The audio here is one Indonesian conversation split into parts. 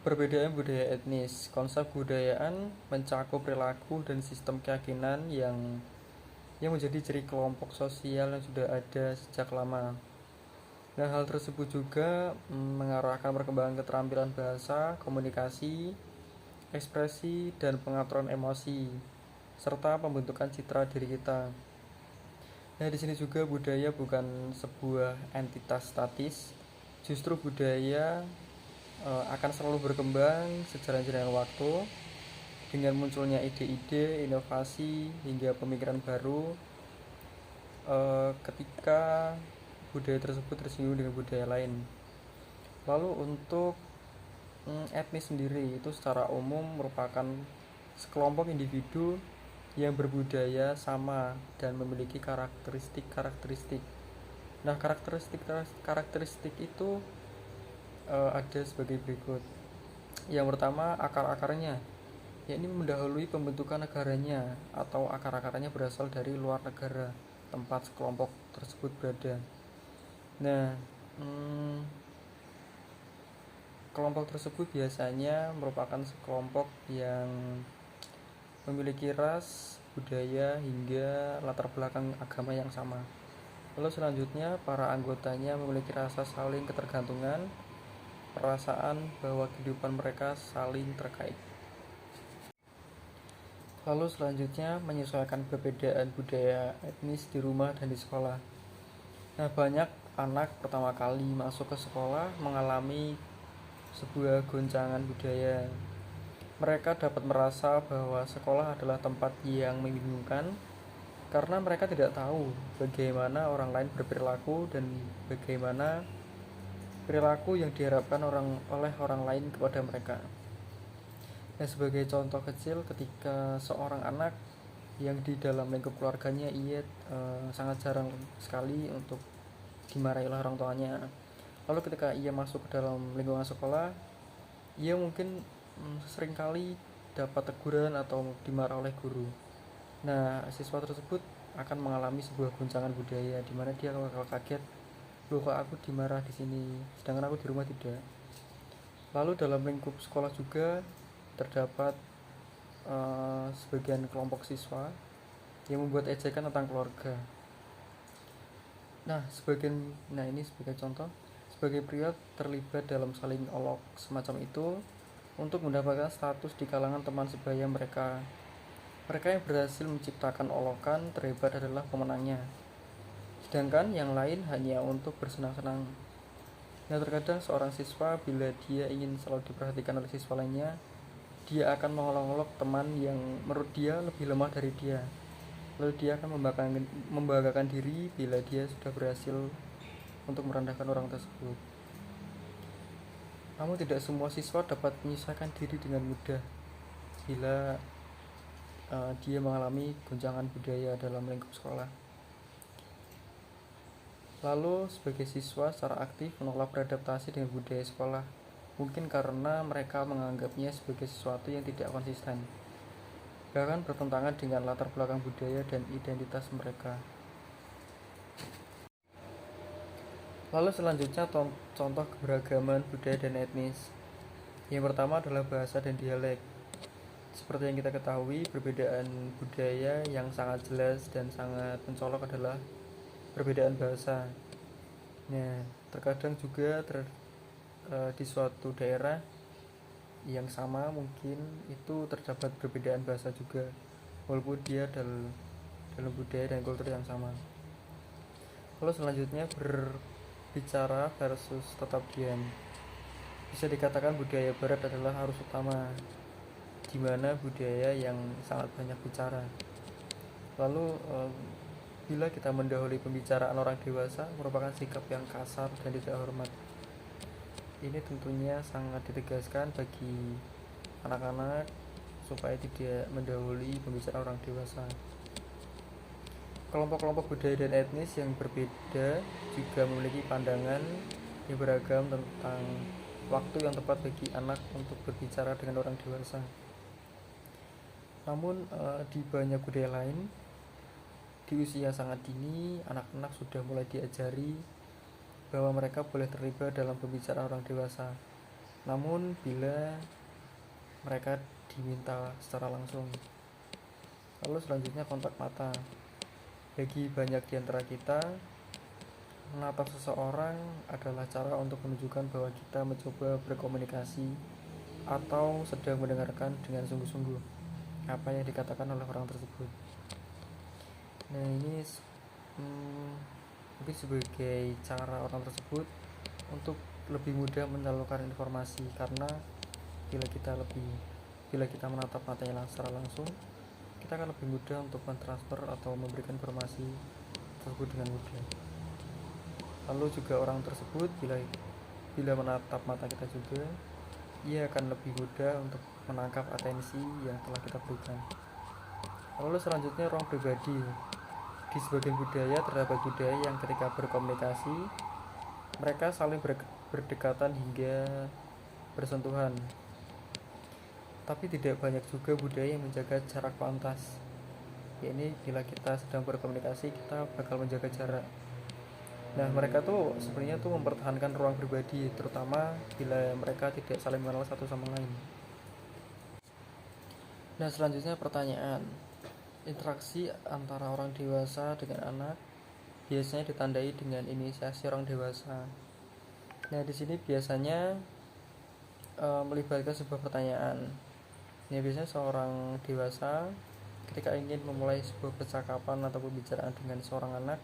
Perbedaan budaya etnis. Konsep kebudayaan mencakup perilaku dan sistem keyakinan yang menjadi ciri kelompok sosial yang sudah ada sejak lama. Nah, hal tersebut juga mengarahkan perkembangan keterampilan bahasa, komunikasi, ekspresi, dan pengaturan emosi, serta pembentukan citra diri kita. Nah, di sini juga budaya bukan sebuah entitas statis. Justru budaya akan selalu berkembang sejalan dengan waktu dengan munculnya ide-ide, inovasi, hingga pemikiran baru ketika budaya tersebut tersinggung dengan budaya lain. Lalu untuk etnis sendiri itu secara umum merupakan sekelompok individu yang berbudaya sama dan memiliki karakteristik-karakteristik. Nah, karakteristik itu ada sebagai berikut. Yang pertama, akar-akarnya, yakni mendahului pembentukan negaranya atau akar-akarnya berasal dari luar negara tempat sekelompok tersebut berada. Nah, kelompok tersebut biasanya merupakan sekelompok yang memiliki ras, budaya, hingga latar belakang agama yang sama. Lalu selanjutnya, para anggotanya memiliki rasa saling ketergantungan, perasaan bahwa kehidupan mereka saling terkait. Lalu selanjutnya, menyesuaikan perbedaan budaya etnis di rumah dan di sekolah. Nah, banyak anak pertama kali masuk ke sekolah mengalami sebuah goncangan budaya. Mereka dapat merasa bahwa sekolah adalah tempat yang membingungkan karena mereka tidak tahu bagaimana orang lain berperilaku dan bagaimana perilaku yang diharapkan oleh orang lain kepada mereka. Nah, sebagai contoh kecil, ketika seorang anak yang di dalam lingkup keluarganya ia sangat jarang sekali untuk dimarahi oleh orang tuanya. Lalu ketika ia masuk ke dalam lingkungan sekolah, ia mungkin seringkali dapat teguran atau dimarah oleh guru. Nah, siswa tersebut akan mengalami sebuah goncangan budaya di mana dia bakal kaget, loh kok aku dimarah di sini, sedangkan aku di rumah tidak. Lalu dalam lingkup sekolah juga terdapat sebagian kelompok siswa yang membuat ejekan tentang keluarga. Nah, ini sebagai contoh, sebagai pria terlibat dalam saling olok semacam itu untuk mendapatkan status di kalangan teman sebaya mereka. Mereka yang berhasil menciptakan olokan terhebat adalah pemenangnya, sedangkan yang lain hanya untuk bersenang-senang. Nah, terkadang seorang siswa bila dia ingin selalu diperhatikan oleh siswa lainnya, dia akan mengolok-olok teman yang menurut dia lebih lemah dari dia. Lalu dia akan membanggakan diri bila dia sudah berhasil untuk merendahkan orang tersebut. Namun tidak semua siswa dapat menyesuaikan diri dengan mudah bila dia mengalami goncangan budaya dalam lingkup sekolah. Lalu sebagai siswa secara aktif menolak beradaptasi dengan budaya sekolah, mungkin karena mereka menganggapnya sebagai sesuatu yang tidak konsisten, bahkan bertentangan dengan latar belakang budaya dan identitas mereka. Lalu selanjutnya contoh keberagaman budaya dan etnis. Yang pertama adalah bahasa dan dialek. Seperti yang kita ketahui, perbedaan budaya yang sangat jelas dan sangat mencolok adalah perbedaan bahasa. Nah, terkadang juga di suatu daerah yang sama mungkin itu terdapat perbedaan bahasa juga, walaupun dia dalam budaya dan kultur yang sama. Lalu selanjutnya berbicara versus tetap diam. Bisa dikatakan budaya barat adalah arus utama, di mana budaya yang sangat banyak bicara. Lalu bila kita mendahului pembicaraan orang dewasa merupakan sikap yang kasar dan tidak hormat. Ini tentunya sangat ditegaskan bagi anak-anak supaya tidak mendahului pembicaraan orang dewasa. Kelompok-kelompok budaya dan etnis yang berbeda juga memiliki pandangan yang beragam tentang waktu yang tepat bagi anak untuk berbicara dengan orang dewasa. Namun di banyak budaya lain, di usia sangat dini, anak-anak sudah mulai diajari bahwa mereka boleh terlibat dalam pembicaraan orang dewasa. namun bila mereka diminta secara langsung. Lalu selanjutnya kontak mata. Bagi banyak di antara kita, menatap seseorang adalah cara untuk menunjukkan bahwa kita mencoba berkomunikasi atau sedang mendengarkan dengan sungguh-sungguh apa yang dikatakan oleh orang tersebut. Nah, ini mungkin sebagai cara orang tersebut untuk lebih mudah menyalurkan informasi, karena bila kita menatap matanya secara langsung, kita akan lebih mudah untuk mentransfer atau memberikan informasi tersebut dengan mudah. Lalu juga orang tersebut bila menatap mata kita juga, ia akan lebih mudah untuk menangkap atensi yang telah kita berikan. Lalu selanjutnya ruang pribadi. Di sebagian budaya terdapat budaya yang ketika berkomunikasi mereka saling berdekatan hingga bersentuhan. Tapi tidak banyak juga budaya yang menjaga jarak pantas. Ini bila kita sedang berkomunikasi, kita bakal menjaga jarak. Nah, mereka tuh sebenarnya tuh mempertahankan ruang pribadi, terutama bila mereka tidak saling mengenal satu sama lain. Nah, selanjutnya pertanyaan. Interaksi antara orang dewasa dengan anak biasanya ditandai dengan inisiasi orang dewasa. Nah, di sini biasanya melibatkan sebuah pertanyaan. Nah, biasanya seorang dewasa ketika ingin memulai sebuah percakapan atau pembicaraan dengan seorang anak,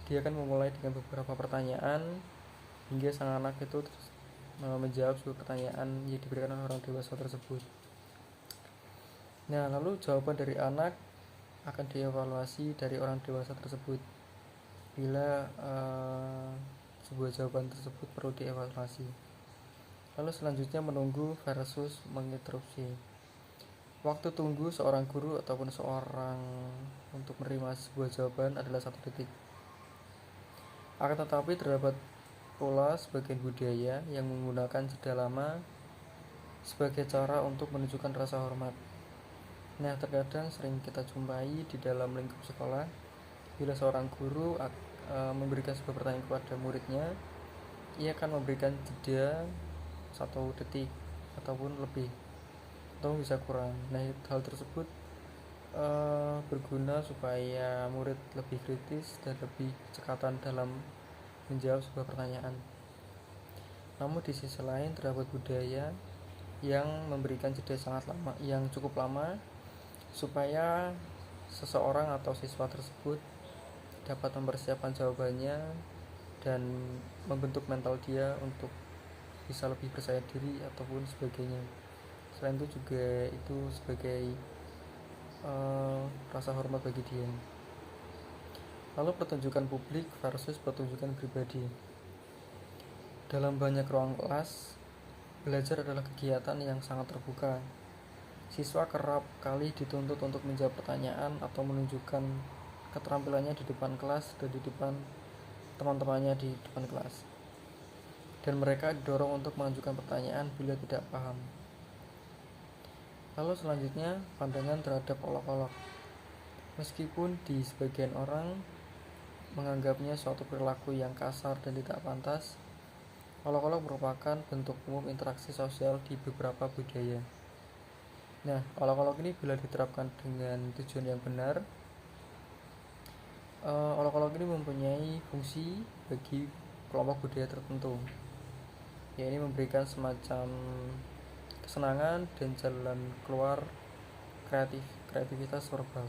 dia akan memulai dengan beberapa pertanyaan hingga sang anak itu menjawab sebuah pertanyaan yang diberikan oleh orang dewasa tersebut. Nah, lalu jawaban dari anak akan dievaluasi dari orang dewasa tersebut bila sebuah jawaban tersebut perlu dievaluasi. Lalu selanjutnya menunggu versus menginterupsi. Waktu tunggu seorang guru ataupun seorang untuk menerima sebuah jawaban adalah 1 detik. Akan tetapi terdapat pula sebagian budaya yang menggunakan jeda lama sebagai cara untuk menunjukkan rasa hormat. Nah, terkadang sering kita jumpai di dalam lingkup sekolah, bila seorang guru memberikan sebuah pertanyaan kepada muridnya, ia akan memberikan jeda 1 detik ataupun lebih, atau bisa kurang. Nah, hal tersebut berguna supaya murid lebih kritis dan lebih cekatan dalam menjawab sebuah pertanyaan. Namun di sisi lain terdapat budaya yang memberikan jeda yang cukup lama supaya seseorang atau siswa tersebut dapat mempersiapkan jawabannya dan membentuk mental dia untuk bisa lebih percaya diri ataupun sebagainya. Selain itu juga itu sebagai rasa hormat bagi dia. Lalu pertunjukan publik versus pertunjukan pribadi. Dalam banyak ruang kelas, belajar adalah kegiatan yang sangat terbuka. Siswa kerap kali dituntut untuk menjawab pertanyaan atau menunjukkan keterampilannya di depan kelas dan di depan teman-temannya di depan kelas. Dan mereka didorong untuk mengajukan pertanyaan bila tidak paham. Lalu selanjutnya pandangan terhadap olok-olok. Meskipun di sebagian orang menganggapnya suatu perilaku yang kasar dan tidak pantas, olok-olok merupakan bentuk umum interaksi sosial di beberapa budaya. Nah, olok-olok ini bila diterapkan dengan tujuan yang benar, olok-olok ini mempunyai fungsi bagi kelompok budaya tertentu, yaitu memberikan semacam kesenangan dan jalan keluar kreativitas verbal.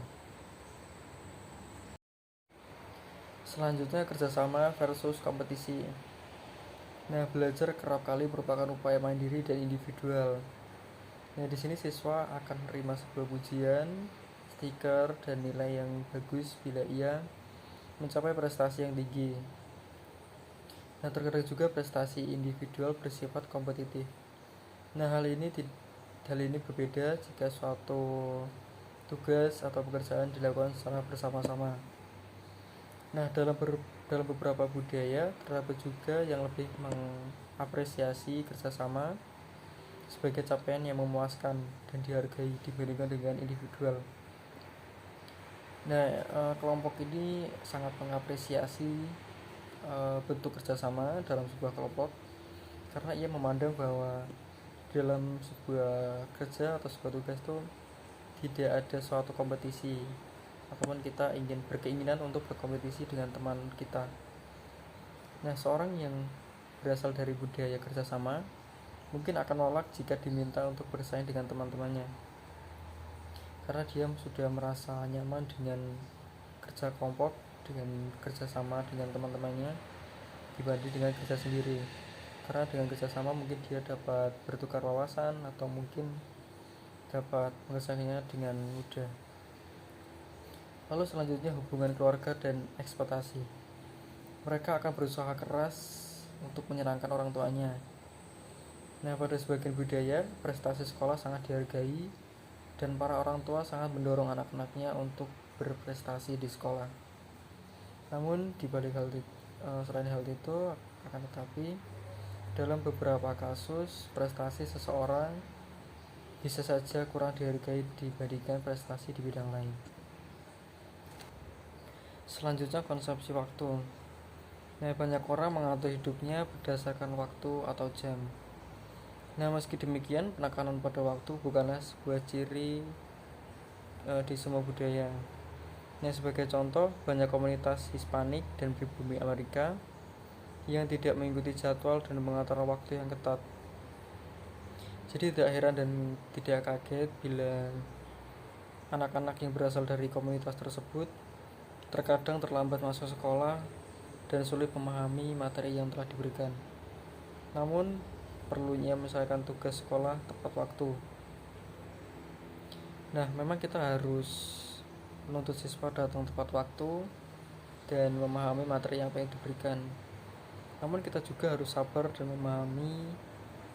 Selanjutnya kerjasama versus kompetisi. Nah, belajar kerap kali merupakan upaya mandiri dan individual. Nah, di sini siswa akan menerima sebuah pujian, stiker, dan nilai yang bagus bila ia mencapai prestasi yang tinggi. Nah, terkadang juga prestasi individual bersifat kompetitif. Nah, hal ini berbeda jika suatu tugas atau pekerjaan dilakukan secara bersama-sama. Nah, dalam beberapa budaya terdapat juga yang lebih mengapresiasi kerjasama sebagai capaian yang memuaskan dan dihargai dibandingkan dengan individual. Nah, kelompok ini sangat mengapresiasi bentuk kerjasama dalam sebuah kelompok, karena ia memandang bahwa dalam sebuah kerja atau sebuah tugas itu tidak ada suatu kompetisi ataupun kita ingin berkeinginan untuk berkompetisi dengan teman kita. Nah, seorang yang berasal dari budaya kerjasama mungkin akan menolak jika diminta untuk bersaing dengan teman-temannya, karena dia sudah merasa nyaman dengan kerja kelompok, dengan kerjasama dengan teman-temannya dibanding dengan kerja sendiri. Karena dengan kerjasama mungkin dia dapat bertukar wawasan atau mungkin dapat mengerjakannya dengan mudah. Lalu selanjutnya hubungan keluarga dan ekspektasi. Mereka akan berusaha keras untuk menyenangkan orang tuanya. Nah, pada sebagian budaya, prestasi sekolah sangat dihargai dan para orang tua sangat mendorong anak-anaknya untuk berprestasi di sekolah. Namun di balik selain hal itu, akan tetapi dalam beberapa kasus prestasi seseorang bisa saja kurang dihargai dibandingkan prestasi di bidang lain. Selanjutnya konsepsi waktu. Nah, banyak orang mengatur hidupnya berdasarkan waktu atau jam. Nah, meski demikian, penekanan pada waktu bukanlah sebuah ciri di semua budaya. Nah, sebagai contoh, banyak komunitas Hispanik dan pribumi Amerika yang tidak mengikuti jadwal dan mengatur waktu yang ketat. Jadi tidak heran dan tidak kaget bila anak-anak yang berasal dari komunitas tersebut terkadang terlambat masuk sekolah dan sulit memahami materi yang telah diberikan. Namun, perlunya menyelesaikan tugas sekolah tepat waktu. Nah, memang kita harus menuntut siswa datang tepat waktu dan memahami materi yang ingin diberikan. Namun kita juga harus sabar dan memahami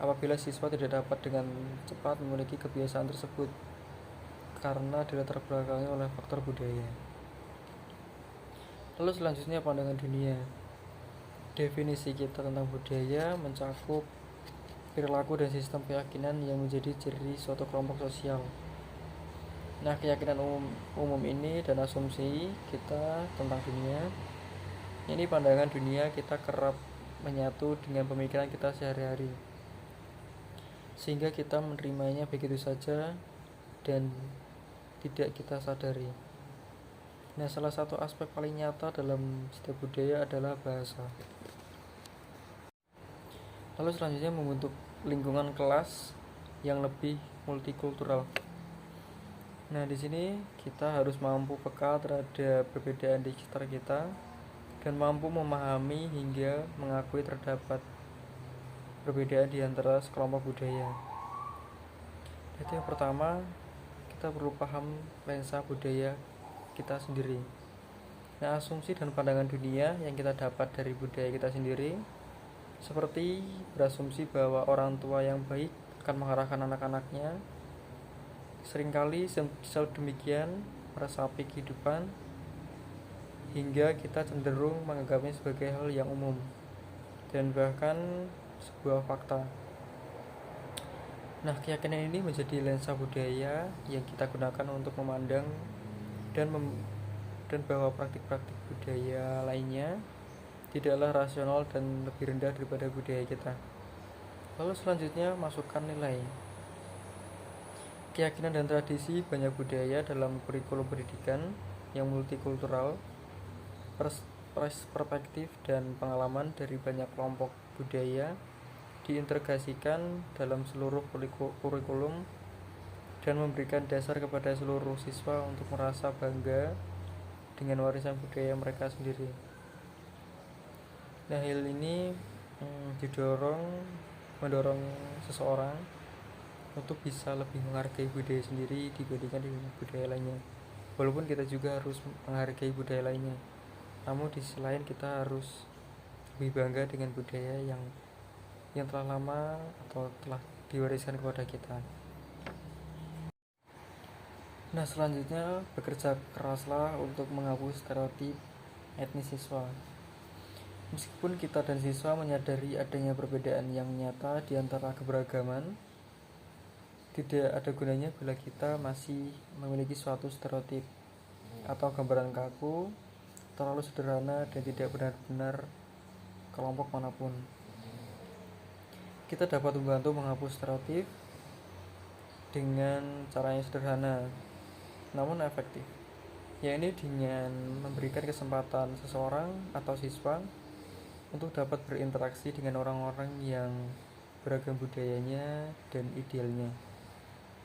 apabila siswa tidak dapat dengan cepat memiliki kebiasaan tersebut karena dilatar belakangi oleh faktor budaya. Lalu selanjutnya pandangan dunia. Definisi kita tentang budaya mencakup perilaku dan sistem keyakinan yang menjadi ciri suatu kelompok sosial. Nah, keyakinan umum ini dan asumsi kita tentang dunia, ini pandangan dunia kita kerap menyatu dengan pemikiran kita sehari-hari, sehingga kita menerimanya begitu saja dan tidak kita sadari. Nah, salah satu aspek paling nyata dalam setiap budaya adalah bahasa. Lalu selanjutnya membentuk lingkungan kelas yang lebih multikultural. Nah, di sini kita harus mampu peka terhadap perbedaan di sekitar kita dan mampu memahami hingga mengakui terdapat perbedaan di antara sekelompok budaya. Itu yang pertama, kita perlu paham lensa budaya kita sendiri. Nah, asumsi dan pandangan dunia yang kita dapat dari budaya kita sendiri, seperti berasumsi bahwa orang tua yang baik akan mengarahkan anak-anaknya, seringkali demikian meresapi kehidupan hingga kita cenderung menganggapnya sebagai hal yang umum dan bahkan sebuah fakta. Nah, keyakinan ini menjadi lensa budaya yang kita gunakan untuk memandang dan bahwa praktik-praktik budaya lainnya tidaklah rasional dan lebih rendah daripada budaya kita. Lalu selanjutnya masukkan nilai. Keyakinan dan tradisi banyak budaya dalam kurikulum pendidikan yang multikultural, perspektif dan pengalaman dari banyak kelompok budaya diintegrasikan dalam seluruh kurikulum dan memberikan dasar kepada seluruh siswa untuk merasa bangga dengan warisan budaya mereka sendiri. Nah, hal ini mendorong seseorang untuk bisa lebih menghargai budaya sendiri dibandingkan dengan budaya lainnya. Walaupun kita juga harus menghargai budaya lainnya, namun di sisi lain kita harus lebih bangga dengan budaya yang telah lama atau telah diwariskan kepada kita. Nah, selanjutnya bekerja keraslah untuk menghapus stereotip etnis siswa. Meskipun kita dan siswa menyadari adanya perbedaan yang nyata di antara keberagaman, tidak ada gunanya bila kita masih memiliki suatu stereotip atau gambaran kaku, terlalu sederhana dan tidak benar-benar kelompok manapun. kita dapat membantu menghapus stereotip dengan cara yang sederhana namun efektif, yaitu dengan memberikan kesempatan seseorang atau siswa untuk dapat berinteraksi dengan orang-orang yang beragam budayanya dan idealnya,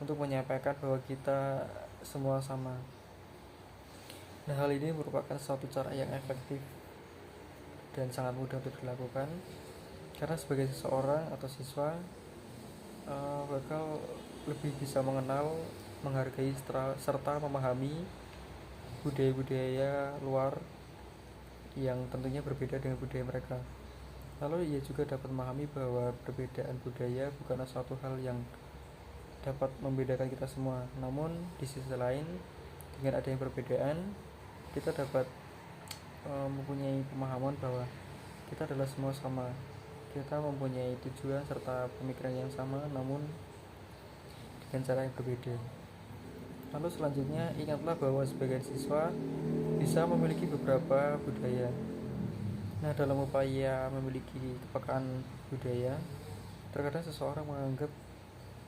untuk menyampaikan bahwa kita semua sama. Nah, hal ini merupakan suatu cara yang efektif dan sangat mudah untuk dilakukan, karena sebagai seseorang atau siswa bakal lebih bisa mengenal, menghargai, serta memahami budaya-budaya luar yang tentunya berbeda dengan budaya mereka. Lalu ia juga dapat memahami bahwa perbedaan budaya bukanlah suatu hal yang dapat membedakan kita semua, namun di sisi lain dengan adanya perbedaan kita dapat mempunyai pemahaman bahwa kita adalah semua sama, kita mempunyai tujuan serta pemikiran yang sama namun dengan cara yang berbeda. Lalu selanjutnya, ingatlah bahwa sebagian siswa bisa memiliki beberapa budaya. Nah, dalam upaya memiliki kepekaan budaya, terkadang seseorang menganggap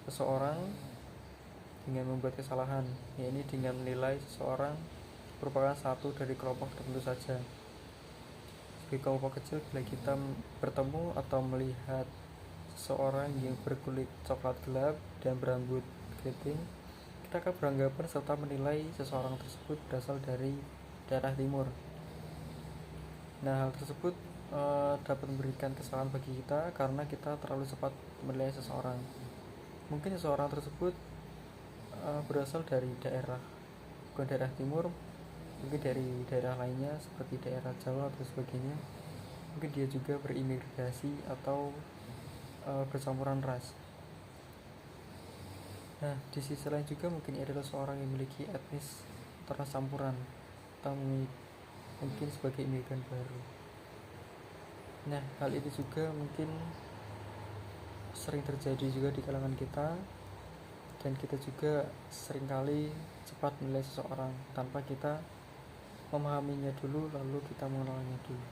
seseorang dengan membuat kesalahan, yaitu dengan menilai seseorang merupakan satu dari kelompok tertentu saja. Sebagai kelompok kecil, bila kita bertemu atau melihat seseorang yang berkulit coklat gelap dan berambut keriting, kita akan beranggapan serta menilai seseorang tersebut berasal dari daerah timur. Nah, hal tersebut dapat memberikan kesalahan bagi kita karena kita terlalu cepat menilai seseorang. Mungkin seseorang tersebut berasal dari daerah, bukan daerah timur, mungkin dari daerah lainnya seperti daerah Jawa atau sebagainya. Mungkin dia juga berimigrasi atau bercampuran ras. Nah, di sisi lain juga mungkin ia adalah seorang yang memiliki etnis campuran atau mungkin sebagai imigran baru. Nah, hal itu juga mungkin sering terjadi juga di kalangan kita, dan kita juga seringkali cepat menilai seseorang tanpa kita memahaminya dulu, lalu kita mengenalnya dulu.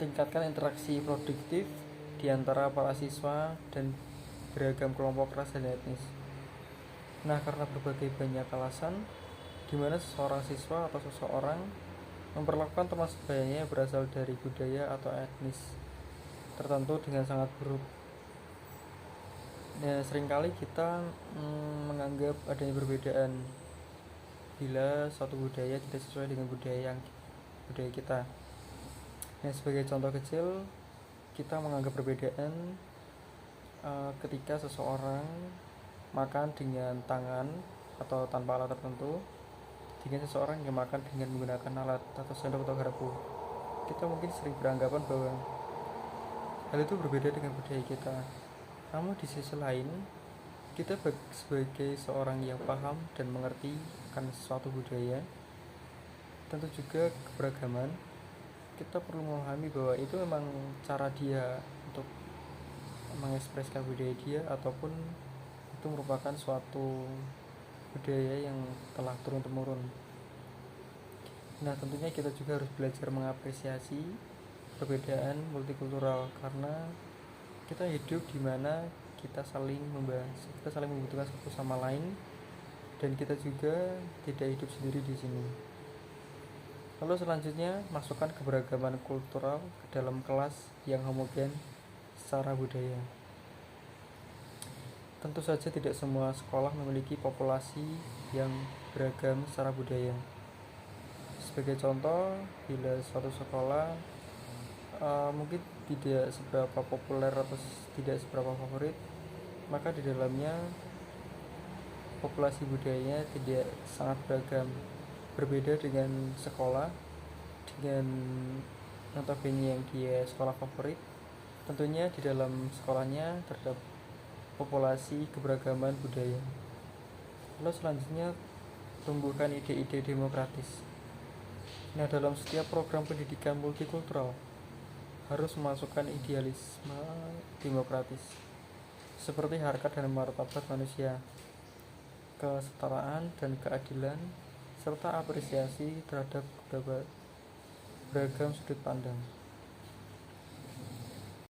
Tingkatkan interaksi produktif di antara para siswa dan beragam kelompok ras dan etnis. Nah, karena berbagai banyak alasan di mana seseorang siswa atau seseorang memperlakukan teman sebayanya berasal dari budaya atau etnis tertentu dengan sangat buruk. Nah, seringkali kita menganggap adanya perbedaan bila suatu budaya tidak sesuai dengan budaya kita. Nah, sebagai contoh kecil, kita menganggap perbedaan ketika seseorang makan dengan tangan atau tanpa alat tertentu dengan seseorang yang makan dengan menggunakan alat atau sendok atau garpu. Kita mungkin sering beranggapan bahwa hal itu berbeda dengan budaya kita. Namun di sisi lain, kita sebagai seorang yang paham dan mengerti akan suatu budaya, tentu juga keberagaman, kita perlu memahami bahwa itu memang cara dia untuk mengekspresikan budaya dia, ataupun itu merupakan suatu budaya yang telah turun-temurun. Nah, tentunya kita juga harus belajar mengapresiasi perbedaan multikultural, karena kita hidup di mana kita saling membutuhkan satu sama lain, dan kita juga tidak hidup sendiri di sini. Lalu selanjutnya, masukkan keberagaman kultural ke dalam kelas yang homogen secara budaya. Tentu saja tidak semua sekolah memiliki populasi yang beragam secara budaya. Sebagai contoh, bila suatu sekolah mungkin tidak seberapa populer atau tidak seberapa favorit, maka di dalamnya populasi budayanya tidak sangat beragam. Berbeda dengan sekolah dengan notabene yang dia sekolah favorit, tentunya di dalam sekolahnya terdapat populasi keberagaman budaya. Lalu selanjutnya, tumbuhkan ide-ide demokratis. Nah, dalam setiap program pendidikan multikultural harus memasukkan idealisme demokratis seperti harkat dan martabat manusia, kesetaraan dan keadilan, serta apresiasi terhadap beragam sudut pandang.